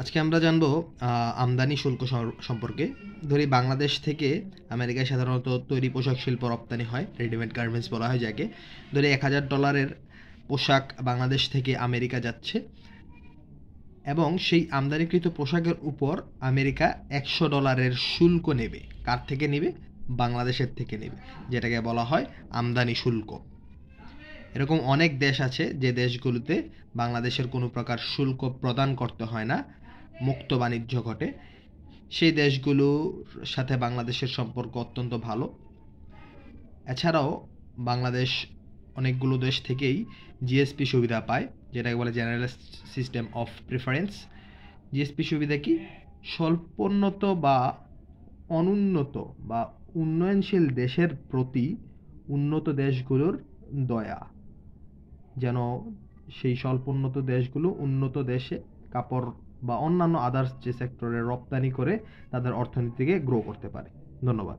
আজকে আমরা জানবো আমদানি শুল্ক সম্পর্কে। ধরি বাংলাদেশ থেকে আমেরিকায় সাধারণত তৈরি পোশাক শিল্প রপ্তানি হয়, রেডিমেড গার্মেন্টস বলা হয় যাকে। ধরি $1000 পোশাক বাংলাদেশ থেকে আমেরিকা যাচ্ছে, এবং সেই আমদানিকৃত পোশাকের উপর আমেরিকা $100 শুল্ক নেবে। কার থেকে নেবে? বাংলাদেশের থেকে নেবে, যেটাকে বলা হয় আমদানি শুল্ক। এরকম অনেক দেশ আছে যে দেশগুলোতে বাংলাদেশের কোনো প্রকার শুল্ক প্রদান করতে হয় না, মুক্ত বাণিজ্য ঘটে। সেই দেশগুলোর সাথে বাংলাদেশের সম্পর্ক অত্যন্ত ভালো। এছাড়াও বাংলাদেশ অনেকগুলো দেশ থেকেই জিএসপি সুবিধা পায়, যেটাকে বলে general system of preference. GSP সুবিধা কি? স্বল্পোন্নত বা অনুন্নত বা উন্নয়নশীল দেশের প্রতি উন্নত দেশগুলোর দয়া, যেন সেই স্বল্পোন্নত দেশগুলো উন্নত দেশে কাপড় বা অন্যান্য আদার্স যে সেক্টরে রপ্তানি করে তাদের অর্থনীতিকে গ্রো করতে পারে। ধন্যবাদ।